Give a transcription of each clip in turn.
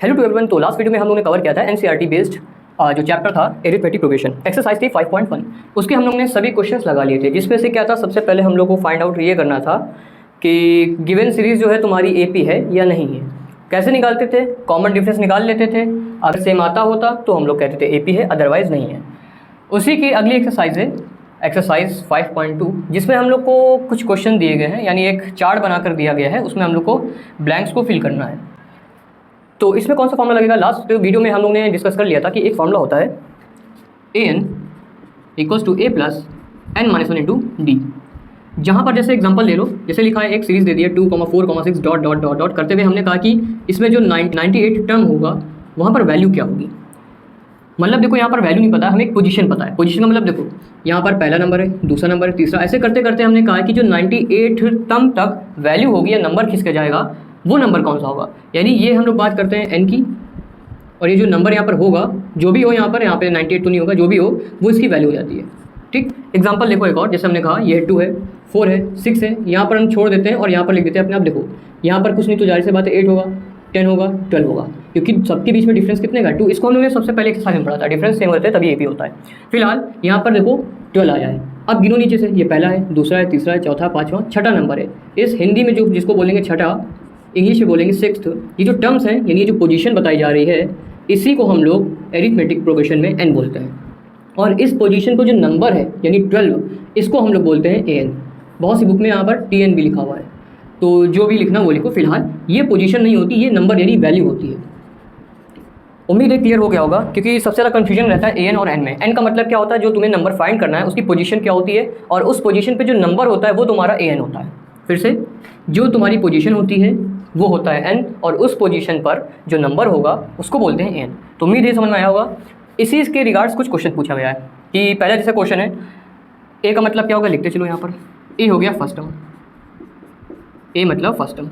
Hello to everyone. तो last video में हम लोगों ने कवर किया था एनसीईआरटी बेस्ड जो चैप्टर था अरिथमेटिक प्रोग्रेशन, एक्सरसाइज थी 5.1। उसके हम लोगों ने सभी क्वेश्चंस लगा लिए थे, जिसमें से क्या था, सबसे पहले हम लोग को फाइंड आउट ये करना था कि गिवन सीरीज जो है तुम्हारी एपी है या नहीं है। कैसे निकालते थे? कॉमन डिफरेंस निकाल लेते थे, अगर सेम आता होता तो हम लोग कहते थे एपी है, अदरवाइज नहीं है। उसी की अगली एक्सरसाइज है एक्सरसाइज 5.2, जिसमें हम लोग को कुछ क्वेश्चन दिए गए हैं, यानी एक चार्ट बनाकर दिया गया है, उसमें हम लोग को ब्लैंक्स को फिल करना है। तो इसमें कौन सा फॉर्मूला लगेगा? लास्ट वीडियो में हम लोग ने डिस्कस कर लिया था कि एक फॉर्मूला होता है an equals to a plus n minus 1 into d. जहाँ पर जैसे एग्जांपल ले लो, जैसे लिखा है एक सीरीज़ दे दी है 2,4,6 डॉट डॉट डॉट डॉट करते हुए हमने कहा कि इसमें जो 98 टर्म होगा वहाँ पर वैल्यू क्या होगी। मतलब देखो यहाँ पर वैल्यू नहीं पता, हमें एक पोजीशन पता है। पोजीशन का मतलब देखो यहाँ पर पहला नंबर है, दूसरा नंबर है, तीसरा, ऐसे करते करते हमने कहा कि जो 98 टर्म तक वैल्यू होगी या नंबर खिसक जाएगा वो नंबर कौन सा होगा। यानी ये हम लोग बात करते हैं n की, और ये जो नंबर यहाँ पर होगा, जो भी हो यहाँ पे 98 तो नहीं होगा, जो भी हो वो इसकी वैल्यू हो जाती है। ठीक, एग्जांपल देखो एक और, जैसे हमने कहा ये 2 है, 4 है, 6 है, यहाँ पर हम छोड़ देते हैं और यहाँ पर लिख देते हैं अपने आप। देखो यहाँ पर कुछ नहीं तो जाहिर सी बात है 8 होगा, 10 होगा, 12 होगा, क्योंकि सबके बीच में डिफरेंस कितने का 2। इसको हमने सबसे पहले एक्सरसाइज में पढ़ा था, डिफरेंस सेम होता है तभी एपी होता है। फिलहाल यहाँ पर देखो 12 आया है। अब गिनो नीचे से, ये पहला है, दूसरा है, तीसरा है, चौथा, पाँचवा, छठा नंबर है। इस हिंदी में जो जिसको बोलेंगे छठा, इंग्लिश में बोलेंगे सिक्स्थ। ये जो टर्म्स हैं, यानी ये जो पोजीशन बताई जा रही है, इसी को हम लोग एरिथमेटिक प्रोग्रेशन में n बोलते हैं। और इस पोजीशन को जो नंबर है यानी 12, इसको हम लोग बोलते हैं an। बहुत सी बुक में यहाँ पर tn भी लिखा हुआ है, तो जो भी लिखना वो लिखो। फिलहाल ये पोजीशन नहीं होती, ये नंबर यानी वैल्यू होती है। उम्मीद है क्लियर हो गया होगा, क्योंकि सबसे ज़्यादा कन्फ्यूजन रहता है an और n में। n का मतलब क्या होता है? जो तुम्हें नंबर फाइंड करना है उसकी पोजीशन क्या होती है, और उस पोजीशन पे जो नंबर होता है वो तुम्हारा an होता है। फिर से, जो तुम्हारी पोजीशन होती है वो होता है n, और उस पोजीशन पर जो नंबर होगा उसको बोलते हैं n। तो उम्मीद है समझ में आया होगा। इसी के रिगार्ड्स कुछ क्वेश्चन पूछा गया है कि पहला जैसा क्वेश्चन है, a का मतलब क्या होगा, लिखते चलो। यहाँ पर a हो गया फर्स्ट टर्म, a मतलब फर्स्ट टर्म।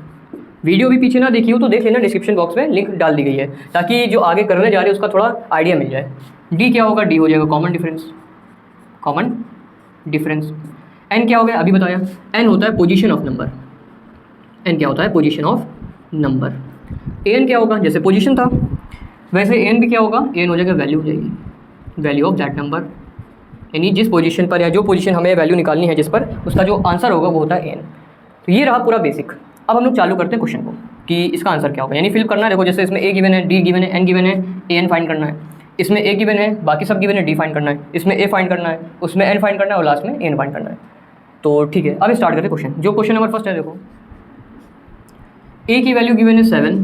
वीडियो भी पीछे ना देखी हो तो देख लेना, डिस्क्रिप्शन बॉक्स में लिंक डाल दी गई है, ताकि जो आगे करने जा रहे हैं उसका थोड़ा आइडिया मिल जाए। d क्या होगा? d हो जाएगा common difference, common difference. n क्या हो गया? अभी बताया, n होता है पोजीशन ऑफ नंबर। n क्या होता है? Position of number. an क्या होगा? जैसे पोजीशन था वैसे an भी क्या होगा? an हो जाएगा वैल्यू, हो जाएगी वैल्यू ऑफ दैट नंबर। यानी जिस पोजीशन पर या जो पोजीशन हमें वैल्यू निकालनी है जिस पर, उसका जो आंसर होगा वो होता है n। तो ये रहा पूरा बेसिक। अब हम लोग चालू करते हैं क्वेश्चन को कि इसका आंसर क्या होगा, यानी फिल करना है। देखो जैसे इसमें a गिवन है, d गिवन है, n गिवन है, an फाइंड करना है। इसमें a गिवन है, बाकी सब गिवन है, d फाइंड करना है। इसमें a फाइंड करना है, उसमें n फाइंड करना है, और लास्ट में n फाइंड करना है। तो ठीक है, अब स्टार्ट करते हैं क्वेश्चन। जो क्वेश्चन नंबर फर्स्ट है, देखो a की वैल्यू गिवन है 7,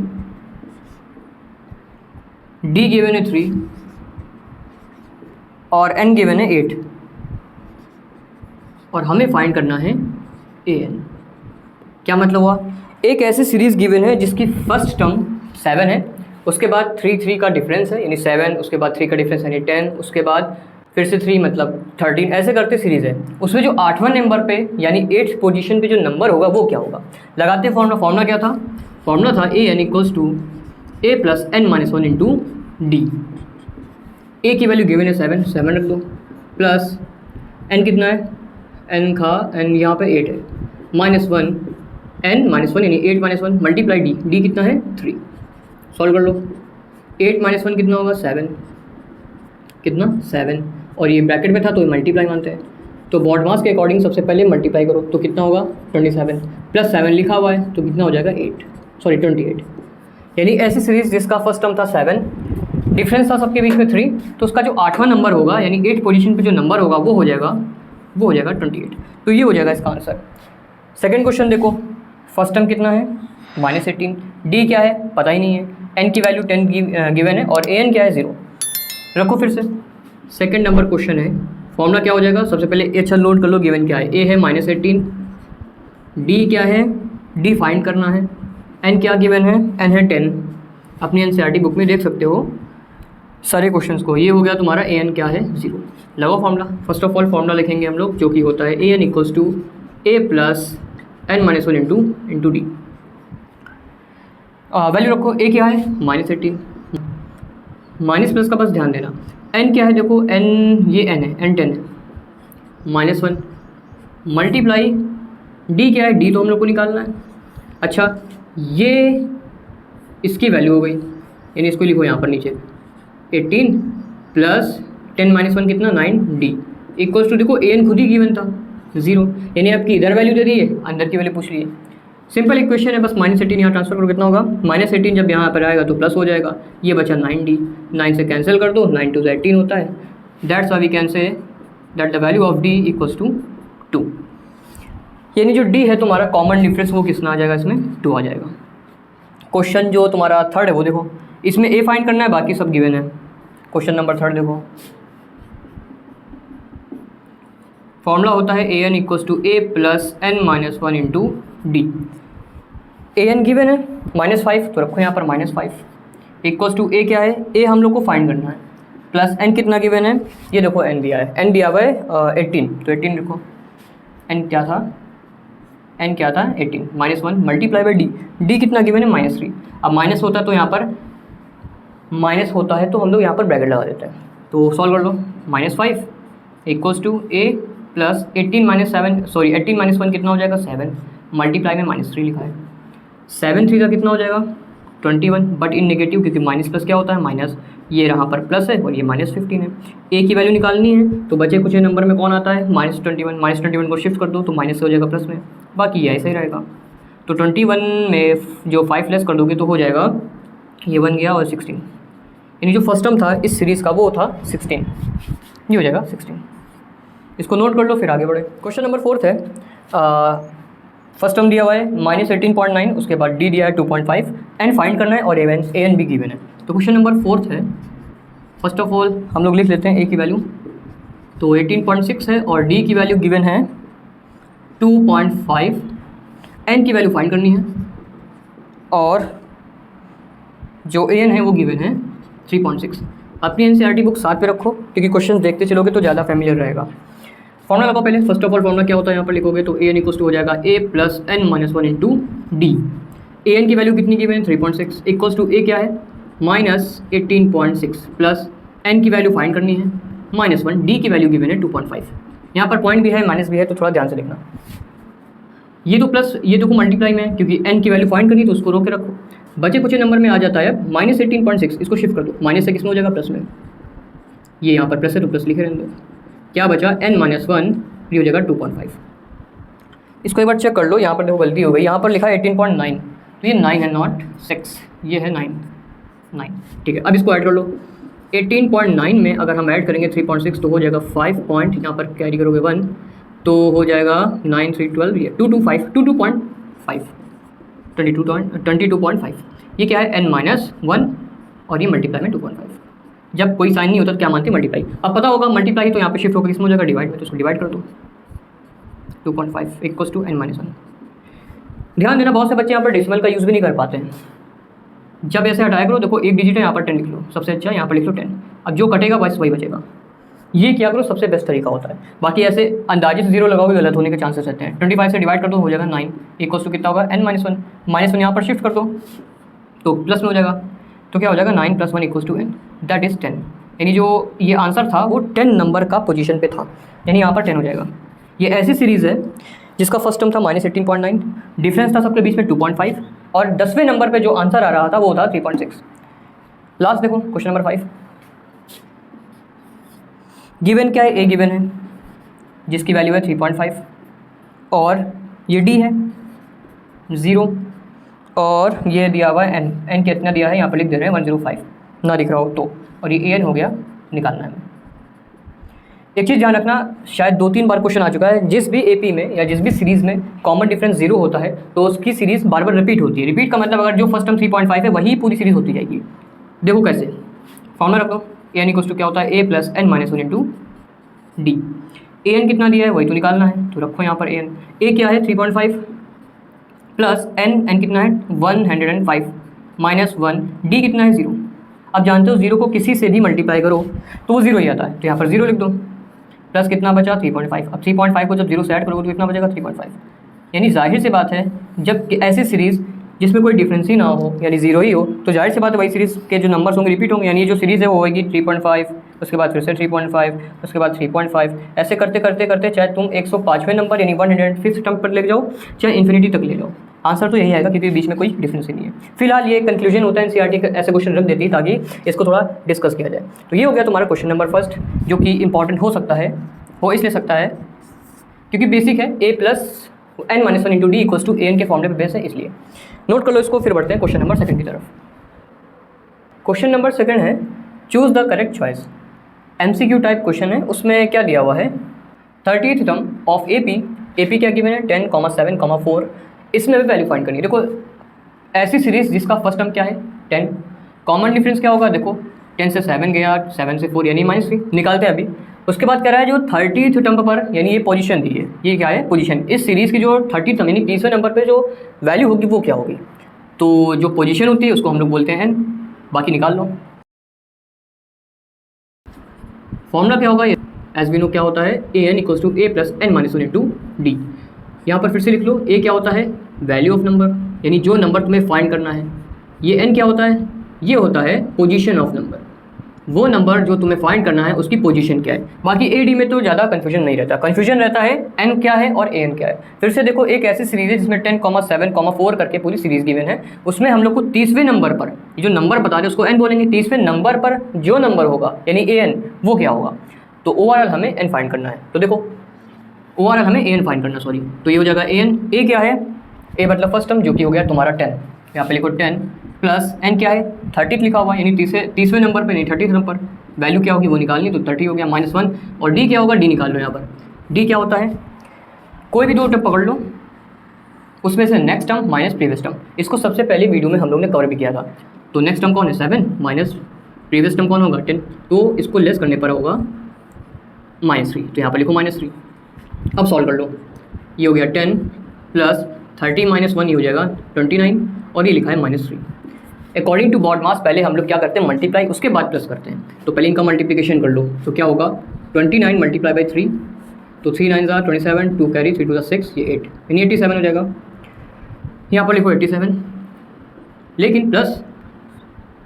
d गिवन है 3 और n गिवन है 8, और हमें फाइंड करना है an। क्या मतलब हुआ? एक ऐसी सीरीज़ गिवन है जिसकी फर्स्ट टर्म 7 है, उसके बाद 3 का डिफरेंस है, यानी 7, उसके बाद 3 का डिफरेंस यानी 10, उसके बाद फिर से 3 मतलब 13, ऐसे करते सीरीज़ है। उसमें जो 8वां नंबर पे यानी 8th पोजीशन पे जो नंबर होगा वो क्या होगा। लगाते हैं फॉर्मूला। फॉर्मूला क्या था? फॉर्मूला था an equals to a plus n minus 1 into d. a की वैल्यू गिवन है 7 रख दो, प्लस n कितना है, n यहाँ पर 8 है, माइनस 1 n माइनस 1 यानी 8 माइनस 1 मल्टीप्लाई d कितना है 3। सॉल्व कर लो। 8 माइनस 1 कितना होगा 7, कितना 7, और ये ब्रैकेट में था तो ये मल्टीप्लाई मानते हैं, तो बॉड मास के अकॉर्डिंग सबसे पहले मल्टीप्लाई करो तो कितना होगा 27, प्लस 7 लिखा हुआ है तो कितना हो जाएगा 28। यानी ऐसी सीरीज़ जिसका फर्स्ट टर्म था 7, डिफरेंस था सबके बीच में 3, तो उसका जो 8वां नंबर होगा यानी 8 पोजीशन पे जो नंबर होगा वो हो जाएगा 28। तो ये हो जाएगा इसका आंसर। सेकंड क्वेश्चन देखो, फर्स्ट टर्म कितना है -18, d क्या है पता ही नहीं है, n की वैल्यू 10 गिवन है, और an क्या है 0। रखो फिर से। सेकंड नंबर क्वेश्चन है, फॉर्मूला क्या हो जाएगा? सबसे पहले अच्छा लोड कर लो, गिवन क्या है, a है -18, d क्या है, d फाइंड करना है, n क्या गिवन है, n है 10। अपनी एनसीईआरटी बुक में देख सकते हो सारे क्वेश्चंस को। ये हो गया तुम्हारा an क्या है 0। लगाओ formula. First of all formula लिखेंगे हम लोग, जो कि होता है an equals to a plus n minus 1 into d. Value रखो, a क्या है -18, माइनस प्लस का बस ध्यान देना। n क्या है? देखो n, ये n है, n 10 है, -1 मल्टीप्लाई d क्या है, d तो हम लोग को निकालना है। अच्छा, ये इसकी वैल्यू हो गई, यानी इसको लिखो यहाँ पर नीचे 18 प्लस 10 माइनस 1 कितना 9d इक्वल्स टू देखो an खुद ही गिवन था 0, यानी आपकी इधर वैल्यू दे दी है, अंदर की वैल्यू पूछ रही है। सिंपल इक्वेशन है, बस -18 यहाँ ट्रांसफर करो कितना होगा -18, जब यहाँ पर आएगा तो प्लस हो जाएगा, ये बचा 9d, 9 से कैंसिल कर दो, 9 2 18 होता है। That's why we can say that the value of d equals to 2, यानी जो d है तुम्हारा कॉमन डिफरेंस वो कितना आ जाएगा, इसमें 2 आ जाएगा। क्वेश्चन जो तुम्हारा थर्ड है वो देखो, इसमें a फाइंड करना है, बाकी सब गिवन है। क्वेश्चन नंबर थर्ड देखो, फॉर्मूला होता है an equals to a plus n minus 1 into d. an given है -5, तो रखो यहाँ पर -5 इक्वल्स टू a क्या है, a हम लोग को फाइंड करना है, प्लस n कितना गिवन है, ये देखो n दिया है, n दिया हुआ है 18, तो 18 लिखो, n क्या था 18 -1 मल्टीप्लाई बाई d कितना गिवन है -3। अब माइनस होता है तो यहाँ पर माइनस होता है तो हम लोग यहाँ पर ब्रैकेट लगा देते हैं, तो सॉल्व कर लो। -5 equals to a plus 18 minus 1 कितना हो जाएगा 7, मल्टीप्लाई में -3 लिखा है, 7 3 का कितना हो जाएगा 21, बट इन नेगेटिव क्योंकि माइनस प्लस क्या होता है माइनस, ये यहाँ पर प्लस है और ये -15 है। a की वैल्यू निकालनी है तो बचे कुछ नंबर में कौन आता है -21 को शिफ्ट कर दो तो माइनस हो जाएगा प्लस में, बाकी ये ऐसे ही रहेगा। तो 21 में जो 5 लेस कर दोगे तो हो जाएगा, ये बन गया और 16, यानी जो फर्स्ट टर्म था इस सीरीज़ का वो था 16, ये हो जाएगा 16। इसको नोट कर लो फिर आगे बढ़े। क्वेश्चन नंबर 4 है, फर्स्ट टर्म दिया हुआ है -18.9, उसके बाद d दिया है 2.5, n फाइंड करना है और an भी गिवन है। तो क्वेश्चन नंबर 4 है, फर्स्ट ऑफ ऑल हम लोग लिख लेते हैं a की वैल्यू, तो 18.6 है और d की वैल्यू गिवन है 2.5, n की वैल्यू फाइंड करनी है और जो an है वो गिवन है 3.6। अपनी NCERT बुक साथ पे रखो क्योंकि क्वेश्चन देखते चलोगे तो ज़्यादा फैमिलियर रहेगा। फॉर्मूला लगाओ पहले, फर्स्ट ऑफ ऑल फॉर्मूला क्या होता है यहाँ पर लिखोगे तो an इक्वल्स टू हो जाएगा a plus n minus 1 into d. an की वैल्यू कितनी गिवन है 3.6 इक्वल्स टू a क्या है -18.6 प्लस n की वैल्यू फाइंड करनी है -1, d की वैल्यू गिवन है 2.5। यहाँ पर पॉइंट भी है माइनस भी है तो थोड़ा ध्यान से लिखना। ये तो प्लस ये देखो मल्टीप्लाई में क्योंकि n की वैल्यू फाइंड करनी है तो उसको रोक के रखो। बचे कुछ नंबर में आ जाता है -18.6, इसको शिफ्ट कर दो, माइनस से किसमें हो जाएगा प्लस में, ये यहाँ पर प्लस है तो प्लस लिखे रहने दो। क्या बचा n-1, ये हो जाएगा 2.5। इसको एक बार चेक कर लो, यहाँ पर देखो गलती हो गई, यहाँ पर लिखा है 18.9, तो ये 9 है नॉट 6, ये है 9, ठीक है। अब इसको ऐड कर लो, 18.9 में अगर हम ऐड करेंगे 3.6 तो हो जाएगा 5 पॉइंट, यहाँ पर कैरी करोगे 1 तो हो जाएगा 9 3 12, ये 22.5, ये क्या है n-1 और ये मल्टीप्लाई में 2.5। जब कोई साइन नहीं होता तो क्या मानते हैं मल्टीप्लाई, अब पता होगा मल्टीप्लाई तो यहाँ पे शिफ्ट होकर किसमें हो जाएगा डिवाइड में, तो उसको डिवाइड कर दो 2.5 इक्वल्स टू n-1। ध्यान देना बहुत से बच्चे यहाँ पर डेसिमल का यूज़ भी नहीं कर पाते हैं। जब ऐसे हटाया करो, देखो एक डिजिट है यहाँ पर 10 लिख लो, सबसे अच्छा यहाँ पर लिख लो 10, अब जो कटेगा बस वही बचेगा, ये क्या करो सबसे बेस्ट तरीका होता है। बाकी ऐसे अंदाजे से 0 लगाओगे गलत होने के चांसेस रहते हैं। 25 से डिवाइड कर दो हो जाएगा 9 इक्वल्स टू कितना होगा n-1, -1 यहाँ पर शिफ्ट कर दो तो प्लस में हो जाएगा, तो क्या हो जाएगा 9 + 1 equals to n, that is 10। यानी जो ये आंसर था वो 10 नंबर का पोजीशन पे था, यानी यहाँ पर 10 हो जाएगा। ये ऐसी सीरीज़ है जिसका फर्स्ट टर्म था -18.9, डिफरेंस था सबके बीच में 2.5 और 10वें नंबर पे जो आंसर आ रहा था वो था 3.6। लास्ट देखो क्वेश्चन नंबर 5, गिवन क्या है, a गिवन है जिसकी वैल्यू है 3.5 और ये d है 0 और ये दिया हुआ है n कितना दिया है यहाँ पर लिख दे रहे हैं 105, ना दिख रहा हो तो, और ये an हो गया, निकालना है। एक चीज़ ध्यान रखना, शायद 2-3 बार क्वेश्चन आ चुका है, जिस भी AP में या जिस भी सीरीज़ में कॉमन डिफरेंस 0 होता है तो उसकी सीरीज़ बार बार रिपीट होती है। रिपीट का मतलब अगर जो फर्स्ट टर्म 3.5 है वही पूरी सीरीज़ होती जाएगी। देखो कैसे, फॉर्मूला रखो, an इक्वल्स टू क्या होता है a plus n-1 into d. an कितना दिया है वही तो निकालना है, तो रखो यहाँ पर an, a क्या है 3.5 प्लस n कितना है 105 -1, d कितना है 0। अब जानते हो 0 को किसी से भी मल्टीप्लाई करो तो वो 0 ही आता है, तो यहाँ पर 0 लिख दो, प्लस कितना बचा 3.5। अब 3.5 को जब 0 से ऐड करोगे तो कितना बचेगा 3.5। यानी जाहिर सी बात है जब ऐसी सीरीज़ जिसमें कोई डिफरेंस ही ना हो यानी 0 ही हो तो जाहिर सी बात है वही सीरीज़ के जो नंबर्स होंगे रिपीट होंगे, यानी जो सीरीज़ है वो होगी 3.5, उसके बाद फिर से 3.5, उसके बाद 3.5, ऐसे करते करते करते चाहे तुम 105वें नंबर यानी 105th टर्म पर ले जाओ चाहे इन्फिनिटी तक ले जाओ, आंसर तो यही आएगा क्योंकि बीच में कोई डिफरेंस ही नहीं है। फिलहाल ये कंक्लूजन होता है एनसीईआरटी का, ऐसे क्वेश्चन रख देती है ताकि इसको थोड़ा डिस्कस किया जाए। तो ये हो गया तुम्हारा क्वेश्चन नंबर फर्स्ट, जो कि इंपॉर्टेंट हो सकता है, हो इसलिए सकता है क्योंकि बेसिक है, a plus n minus one into d equals to an के फॉर्मूले पे बेस है, इसलिए नोट कर लो इसको। फिर बढ़ते हैं क्वेश्चन नंबर सेकंड की तरफ। क्वेश्चन नंबर सेकंड है choose the correct choice. MCQ type question है, उसमें क्या दिया हुआ है 30th टर्म ऑफ AP क्या गिवन है 10, 7, 4, इसमें भी वैल्यू फाइंड करनी है। देखो ऐसी सीरीज जिसका फर्स्ट टर्म क्या है 10, कॉमन डिफरेंस क्या होगा, देखो 10 से 7 गया, 7 से 4 यानी -3 निकालते हैं अभी। उसके बाद कह रहा है जो 30th टर्म पर यानी ये पोजीशन दी है, ये क्या है पोजीशन, इस सीरीज़ की जो 30th टर्म यानी 30वें नंबर पे जो वैल्यू होगी वो क्या होगी। तो जो पोजीशन होती है उसको हम लोग बोलते हैं n, बाकी निकाल लो। फॉर्मूला क्या होगा, एज वी नो क्या होता है an equals to a plus n minus one into d. यहाँ पर फिर से लिख लो, a क्या होता है वैल्यू ऑफ नंबर यानी जो नंबर तुम्हें फाइंड करना है, ये n क्या होता है, ये होता है पोजीशन ऑफ नंबर, वो नंबर जो तुम्हें फाइंड करना है उसकी पोजीशन क्या है। बाकी ए डी में तो ज़्यादा कन्फ्यूजन नहीं रहता, कन्फ्यूजन रहता है n क्या है और an क्या है। फिर से देखो एक ऐसी सीरीज़ है जिसमें 10, 7, 4 करके पूरी सीरीज़ गिवन है, उसमें हम लोग को 30वें नंबर पर जो नंबर बता रहे उसको n बोलेंगे, 30वें नंबर पर जो नंबर होगा यानी an वो क्या होगा। तो ओवरऑल हमें n फाइंड करना है, तो देखो ओवरऑल हमें an फाइंड करना, सॉरी, तो ये हो जाएगा an, a क्या है, a मतलब फर्स्ट टर्म जो कि हो गया तुम्हारा 10, यहाँ पे लिखो 10 प्लस n क्या है 30 लिखा हुआ यानी 30वें नंबर पे नहीं 30th नंबर, वैल्यू क्या होगी वो निकालनी, तो 30 हो गया -1, और d क्या होगा, d निकाल लो। यहाँ पर d क्या होता है, कोई भी दो टर्म पकड़ लो उसमें से next term minus previous term, इसको सबसे पहले वीडियो में हम लोग ने कवर भी किया था। तो नेक्स्ट टर्म कौन है 7 माइनस प्रीवियस टर्म कौन होगा 10, तो इसको लेस करने पर होगा -3, तो यहाँ पर लिखो -3। अब सॉल्व कर लो, ये हो गया 10 प्लस 30 माइनस 1 ये हो जाएगा 29, और ये लिखा है -3। अकॉर्डिंग टू बॉड मास पहले हम लोग क्या करते हैं मल्टीप्लाई, उसके बाद प्लस करते हैं। तो पहले इनका मल्टीप्लिकेशन कर लो, तो क्या होगा 29 मल्टीप्लाई बाई 3, तो 3 9 27, 2 कैरी 3 2 6, ये 8 यानी 87 हो जाएगा। यहाँ पर लिखो 87, लेकिन प्लस,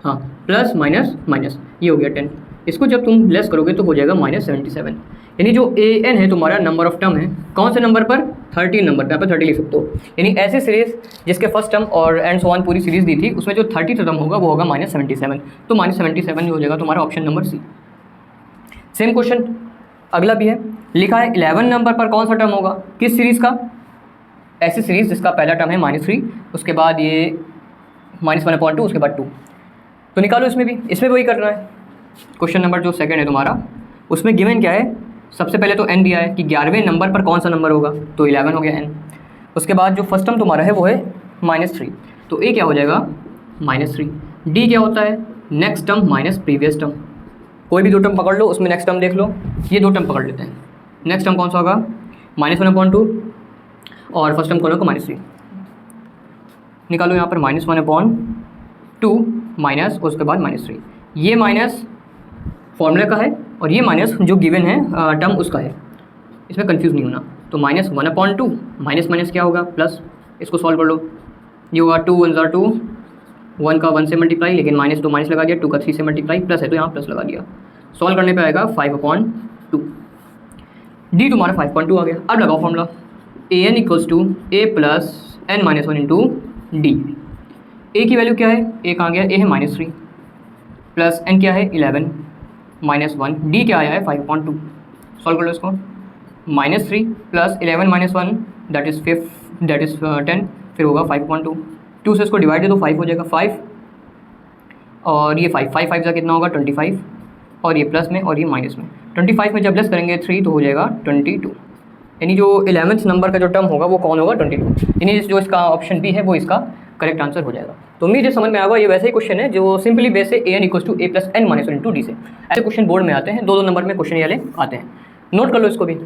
हाँ प्लस माइनस माइनस ये हो गया 10, इसको जब तुम लेस करोगे तो हो जाएगा -77, यानी जो an है तुम्हारा नंबर ऑफ टर्म है, कौन से नंबर पर 13 नंबर पे, यहाँ पर 30 लिख सकते हो। यानी ऐसी सीरीज़ जिसके फर्स्ट टर्म और एंड सो ऑन पूरी सीरीज़ दी थी उसमें जो 30th टर्म होगा वो होगा -77, तो -77 हो जाएगा तुम्हारा option number C. Same question अगला भी है, लिखा है 11 नंबर पर कौन सा टर्म होगा, किस सीरीज़ का, ऐसी सीरीज़ जिसका पहला टर्म है -3, उसके बाद ये -1/2, उसके बाद 2, तो निकालो इसमें वही करना है। क्वेश्चन नंबर जो सेकंड है तुम्हारा, उसमें गिवन क्या है, सबसे पहले तो n दिया है कि 11वें नंबर पर कौन सा नंबर होगा, तो 11 हो गया n। उसके बाद जो फर्स्ट टर्म तुम्हारा है वो है -3, तो a क्या हो जाएगा -3। d क्या होता है next term minus previous term, कोई भी दो टर्म पकड़ लो उसमें नेक्स्ट टर्म देख लो, ये दो टर्म पकड़ लेते हैं। नेक्स्ट टर्म कौन सा होगा -1/2, और फर्स्ट टर्म कौन होगा -3, निकालो यहाँ पर -1/2 माइनस उसके बाद -3, ये माइनस फॉर्मूला का है और ये माइनस जो गिवन है टर्म उसका है, इसमें कंफ्यूज नहीं होना। तो -1/2 माइनस माइनस क्या होगा प्लस, इसको सॉल्व कर लो, ये होगा 2 1 2, 1 का 1 से मल्टीप्लाई, लेकिन -2 माइनस लगा दिया, 2 का 3 से मल्टीप्लाई, प्लस है तो यहाँ प्लस लगा दिया, सॉल्व करने पे आएगा 5/2, डी तुम्हारा 5/2 आ गया। अब लगाओ formula, an equals to a plus n minus 1 into D. A की वैल्यू क्या है, ए कहाँ गया, ए है -3 प्लस n क्या है 11 -1, डी क्या आया है 5/2, सॉल्व कर लो इसको, -3 प्लस 11 -1 दैट इज़ 10, फिर होगा 5/2, 2 से इसको डिवाइड दे दो 5 हो जाएगा 5, और ये 5 5 5 का कितना होगा 25, और ये प्लस में और ये माइनस में, 25 में जब लेस करेंगे 3 तो हो जाएगा 22, यानी जो 11वें नंबर का जो टर्म होगा वो कौन होगा 22, यानी जो इसका ऑप्शन बी है वो इसका करेक्ट आंसर हो जाएगा। तो उम्मीद है समझ में आएगा, ये वैसे ही क्वेश्चन है जो सिंपली बेस है an equals to a plus n minus 1 into d से। ऐसे क्वेश्चन बोर्ड में आते हैं, 2 नंबर में क्वेश्चन ये वाले आते हैं, नोट कर लो इसको भी।